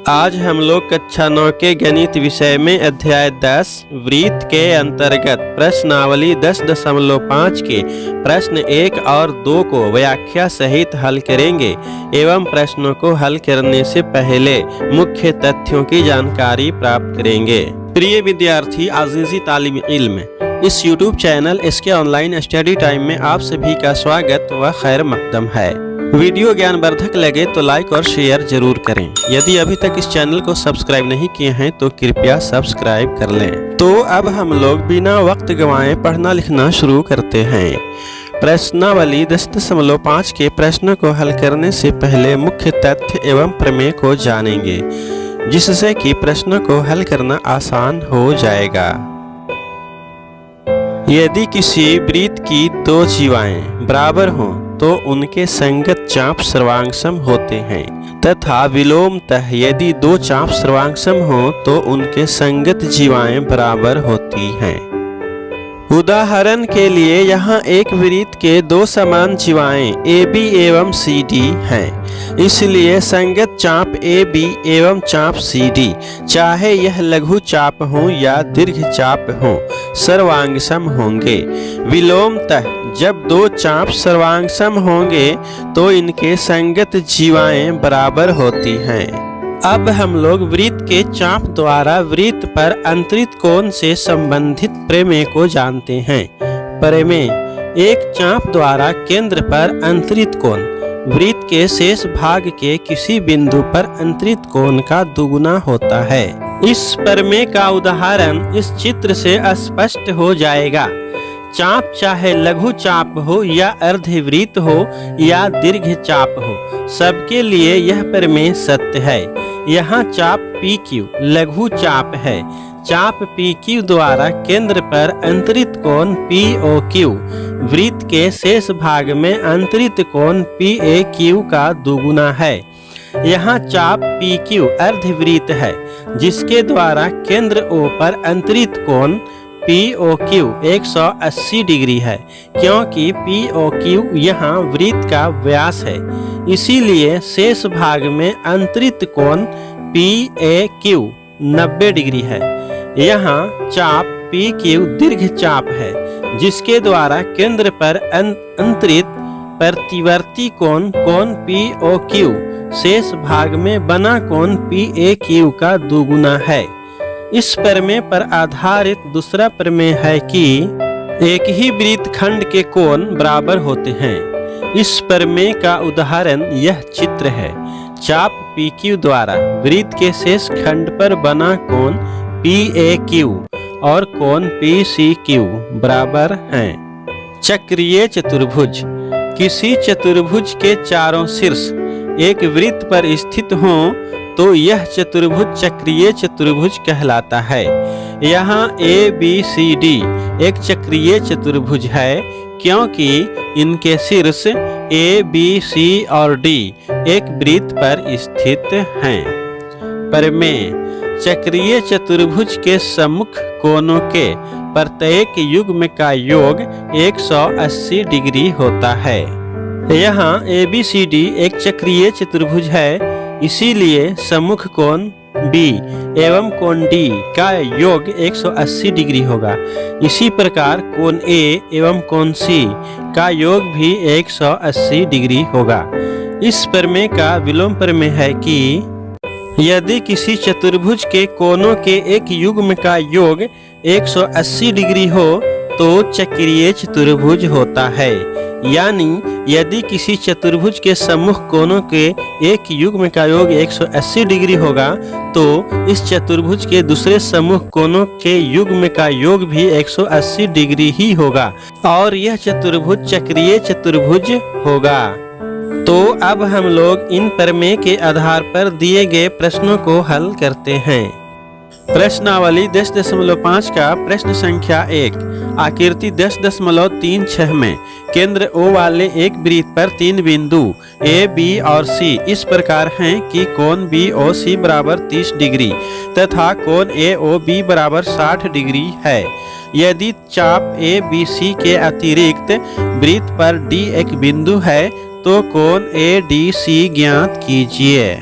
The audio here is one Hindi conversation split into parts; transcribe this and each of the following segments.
आज हम लोग कक्षा 9 के गणित विषय में अध्याय 10 वृत्त के अंतर्गत प्रश्नावली 10.5 के प्रश्न 1 और 2 को व्याख्या सहित हल करेंगे एवं प्रश्नों को हल करने से पहले मुख्य तथ्यों की जानकारी प्राप्त करेंगे। प्रिय विद्यार्थी, अज़ीज़ी तालिब इल्म, इस YouTube चैनल इसके ऑनलाइन स्टडी टाइम में आप सभी का स्वागत व खैर मकदम है। वीडियो ज्ञानवर्धक लगे तो लाइक और शेयर जरूर करें। यदि अभी तक इस चैनल को सब्सक्राइब नहीं किए हैं तो कृपया सब्सक्राइब कर लें। तो अब हम लोग बिना वक्त गंवाए पढ़ना लिखना शुरू करते हैं। प्रश्नावली 10.5 के प्रश्न को हल करने से पहले मुख्य तथ्य एवं प्रमेय को जानेंगे, जिससे कि प्रश्न को हल करना आसान हो जाएगा। यदि किसी वृत्त की दो जीवाएं बराबर हों तो उनके संगत चाप सर्वांगसम होते हैं, तथा विलोमतः यदि दो चाप सर्वांगसम हो तो उनके संगत जीवाएं बराबर होती हैं। उदाहरण के लिए यहाँ एक वृत्त के दो समान जीवाएं AB एवं CD हैं, इसलिए संगत चाप AB एवं चाप CD, चाहे यह लघु चाप हो या दीर्घ चाप हो, सर्वांगसम होंगे। विलोमतः जब दो चाप सर्वांगसम होंगे तो इनके संगत जीवाएं बराबर होती हैं। अब हम लोग वृत्त के चाप द्वारा वृत्त पर अंतरित कोण से संबंधित प्रमेय को जानते हैं। प्रमेय: एक चाप द्वारा केंद्र पर अंतरित कोण वृत्त के शेष भाग के किसी बिंदु पर अंतरित कोण का दुगुना होता है। इस प्रमेय का उदाहरण इस चित्र से स्पष्ट हो जाएगा। चाप चाहे लघु चाप हो या अर्धवृत्त हो या दीर्घ चाप हो, सबके लिए यह प्रमेय सत्य है। यहाँ चाप PQ लघु चाप है। चाप PQ द्वारा केंद्र पर अंतरित कोण POQ वृत्त के शेष भाग में अंतरित कोण PAQ का दुगुना है। यहाँ चाप PQ अर्धवृत्त है, जिसके द्वारा केंद्र O पर अंतरित कोण POQ 180 डिग्री है, क्योंकि POQ यहाँ वृत्त का व्यास है। इसीलिए शेष भाग में अंतरित कोण PAQ 90 डिग्री है। यहाँ चाप PQ दीर्घ चाप है, जिसके द्वारा केंद्र पर अंतरित प्रतिवर्ती कोण POQ शेष भाग में बना कोण PAQ का दुगुना है। इस प्रमेय पर आधारित दूसरा प्रमेय है कि एक ही वृत्त खंड के कोण बराबर होते हैं। इस प्रमेय का उदाहरण यह चित्र है। चाप PQ द्वारा वृत्त के शेष खंड पर बना कोण PAQ और कोण PCQ बराबर हैं। चक्रीय चतुर्भुज: किसी चतुर्भुज के चारों शीर्ष एक वृत्त पर स्थित हों तो यह चतुर्भुज चक्रीय चतुर्भुज कहलाता है। यहाँ ABCD एक चक्रीय चतुर्भुज है, क्योंकि इनके शीर्ष ABC और D एक वृत्त पर स्थित हैं। प्रमेय: चक्रीय चतुर्भुज के सम्मुख कोणों के प्रत्येक युग्म का योग 180 डिग्री होता है। यहाँ ABCD एक चक्रीय चतुर्भुज है, इसीलिए सम्मुख कोण B एवं कोण D का योग 180 डिग्री होगा। इसी प्रकार कोण A एवं कोण C का योग भी 180 डिग्री होगा। इस प्रमेय का विलोम प्रमेय है कि यदि किसी चतुर्भुज के कोणों के एक युग्म का योग 180 डिग्री हो तो चक्रीय चतुर्भुज होता है। यानी यदि किसी चतुर्भुज के सम्मुख कोणों के एक युग्म का योग 180 डिग्री होगा तो इस चतुर्भुज के दूसरे सम्मुख कोणों के युग्म का योग भी 180 डिग्री ही होगा और यह चतुर्भुज चक्रीय चतुर्भुज होगा। तो अब हम लोग इन प्रमेय के आधार पर दिए गए प्रश्नों को हल करते हैं। प्रश्नावली 10.5 का प्रश्न संख्या 1। आकृति 10.36 में केंद्र O वाले एक वृत्त पर तीन बिंदु A, B और C इस प्रकार हैं कि कोण BOC बराबर 30 डिग्री तथा कोण AOB बराबर 60 डिग्री है। यदि चाप ABC के अतिरिक्त वृत्त पर D एक बिंदु है तो कोण ADC ज्ञात कीजिए।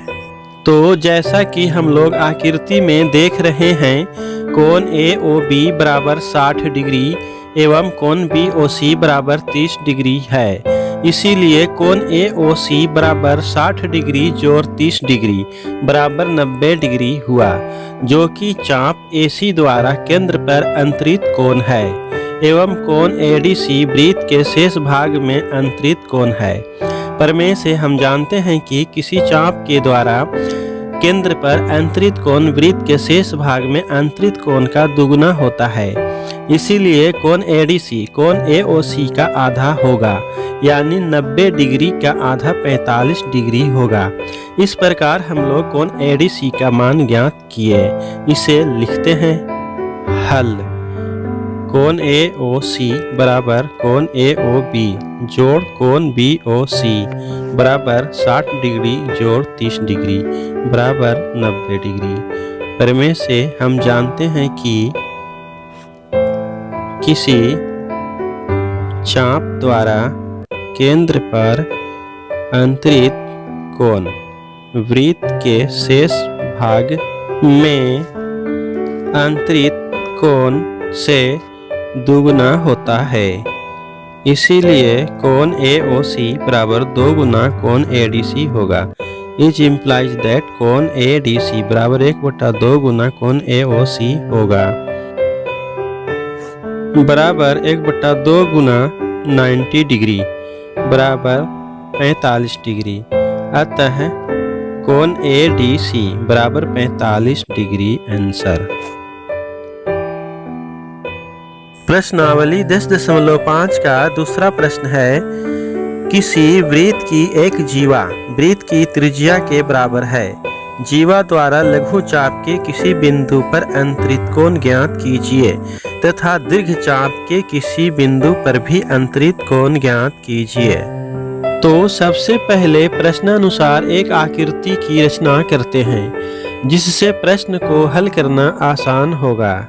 तो जैसा कि हम लोग आकृति में देख रहे हैं, कोण AOB बराबर 60 डिग्री एवं कोण BOC बराबर 30 डिग्री है। इसीलिए कोण AOC बराबर 60 डिग्री जोड़ 30 डिग्री बराबर 90 डिग्री हुआ, जो कि चाप AC द्वारा केंद्र पर अंतरित कोण है एवं कोण ADC वृत्त के शेष भाग में अंतरित कोण है। प्रमेय से हम जानते हैं कि किसी चाप के द्वारा केंद्र पर अंतरित कोण वृत्त के शेष भाग में अंतरित कोण का दुगुना होता है। इसीलिए कोण ADC कोण AOC का आधा होगा, यानी 90 डिग्री का आधा 45 डिग्री होगा। इस प्रकार हम लोग कोण ADC का मान ज्ञात किए। इसे लिखते हैं। हल: कोण AOC बराबर कोण AOB जोड़ कोण BOC बराबर 60 डिग्री जोड़ 30 डिग्री बराबर 90 डिग्री। प्रमेय से हम जानते हैं कि किसी चाप द्वारा केंद्र पर अंतरित कोण वृत्त के शेष भाग में अंतरित कोण से दुगुना होता है। इसीलिए कोण AOC बराबर 2 गुना कोण ADC होगा। इज इम्प्लाइज दैट कोण ADC बराबर 1/2 गुना कोण AOC होगा, बराबर 1/2 गुना 90 डिग्री बराबर 45 डिग्री। अतः कोण ADC बराबर 45 डिग्री आंसर। प्रश्नावली 10.5 का दूसरा प्रश्न है, किसी वृत्त की एक जीवा वृत्त की त्रिज्या के बराबर है। जीवा द्वारा लघु चाप के किसी बिंदु पर अंतरित कोण ज्ञात कीजिए तथा दीर्घ चाप के किसी बिंदु पर भी अंतरित कोण ज्ञात कीजिए। तो सबसे पहले प्रश्नानुसार एक आकृति की रचना करते हैं, जिससे प्रश्न को हल करना आसान होगा।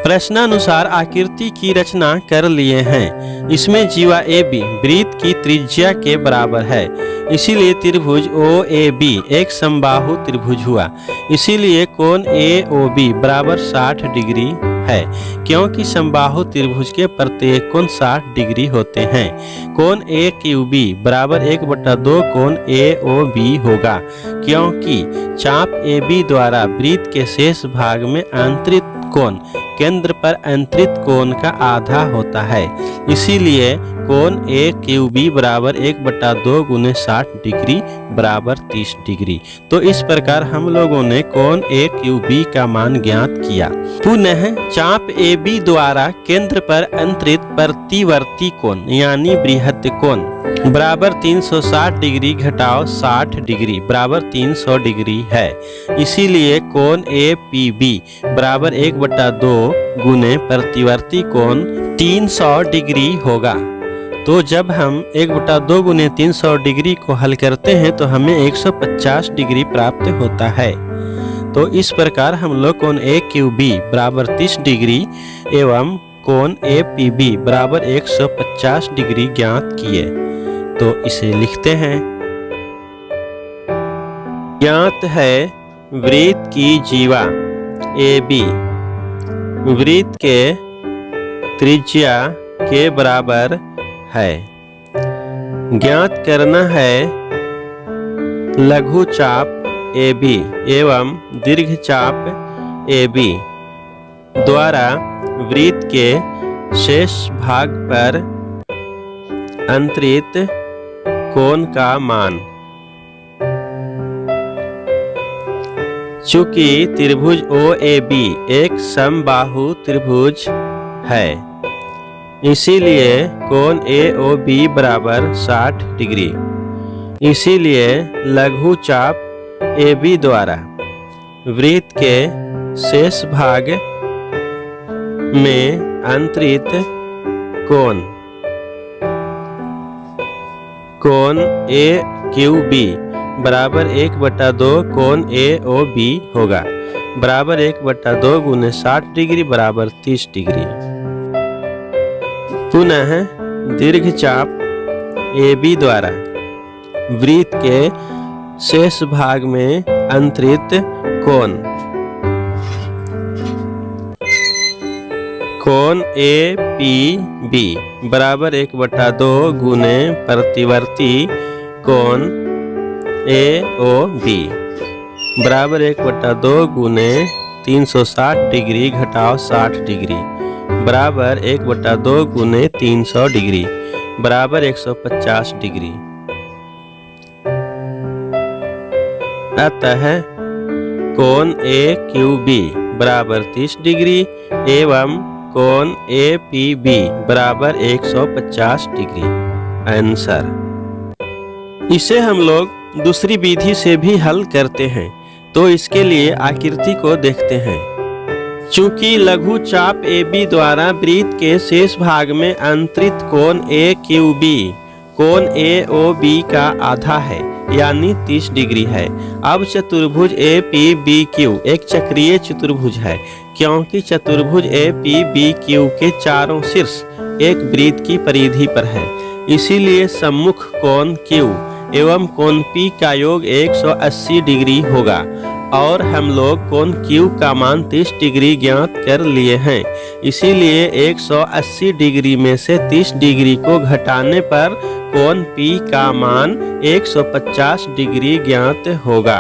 प्रश्नानुसार आकृति की रचना कर लिए हैं। इसमें जीवा AB वृत्त की त्रिज्या के बराबर है, इसीलिए त्रिभुज OAB एक समबाहु त्रिभुज हुआ। इसीलिए कोण AOB बराबर 60 डिग्री है, क्योंकि समबाहु त्रिभुज के प्रत्येक कोण 60 डिग्री होते हैं। कोण AQB बराबर 1/2 कोण AOB होगा, क्योंकि चाप AB द्वारा वृत्त के शेष भाग में अंतरित कोण केंद्र पर अंतरित कोण का आधा होता है। इसीलिए कोण AQB बराबर 1/2 गुने 60 डिग्री बराबर 30 डिग्री। तो इस प्रकार हम लोगों ने कोण AQB का मान ज्ञात किया। पुनः चाप AB द्वारा केंद्र पर अंतरित प्रतिवर्ती कोण यानी बृहत् कोण बराबर 360 डिग्री घटाव 60 डिग्री बराबर 300 डिग्री है। इसीलिए कोण APB बराबर 1/2 गुने प्रतिवर्ती कोण 300 डिग्री होगा। तो जब हम 1/2 गुने 300 डिग्री को हल करते हैं तो हमें 150 डिग्री प्राप्त होता है। तो इस प्रकार हम लोग कोण AQB बराबर 30 डिग्री एवं कोण APB बराबर 150 डिग्री ज्ञात किए। तो इसे लिखते हैं। ज्ञात है वृत्त की जीवा AB वृत्त के त्रिज्या के बराबर है। ज्ञात करना है लघु चाप AB एवं दीर्घ चाप AB द्वारा वृत्त के शेष भाग पर अंतरित कोण का मान। चूंकि त्रिभुज OAB एक समबाहु त्रिभुज है, इसीलिए कोण AOB बराबर 60 डिग्री। इसीलिए लघु चाप AB द्वारा वृत्त के शेष भाग में अंतरित कोण AQB बराबर 1/2 कोण AOB होगा, बराबर 1/2 गुने 60 डिग्री बराबर 30 डिग्री। पुनः दीर्घ चाप AB द्वारा वृत्त के शेष भाग में अंतरित कोण APB बराबर 1/2 गुने प्रतिवर्ती कोण AOB बराबर 1/2 गुने 360 डिग्री घटाव 60 डिग्री बराबर 1/2 गुने 300 डिग्री बराबर 150 डिग्री। अतः कोण AQB बराबर 30 डिग्री एवं कोण APB बराबर 150 डिग्री। आंसर। इसे हम लोग दूसरी विधि से भी हल करते हैं, तो इसके लिए आकृति को देखते हैं। चूंकि लघु चाप AB द्वारा वृत्त के शेष भाग में अंतरित कोण AQB कोण AOB का आधा है यानी 30 डिग्री है। अब चतुर्भुज APBQ एक चक्रीय चतुर्भुज है, क्योंकि चतुर्भुज APBQ के चारों शीर्ष एक वृत्त की परिधि पर है, इसीलिए सम्मुख कोण Q एवं कोण P का योग 180 डिग्री होगा। और हम लोग कोण Q का मान 30 डिग्री ज्ञात कर लिए हैं, इसीलिए 180 डिग्री में से 30 डिग्री को घटाने पर कोण P का मान 150 डिग्री ज्ञात होगा।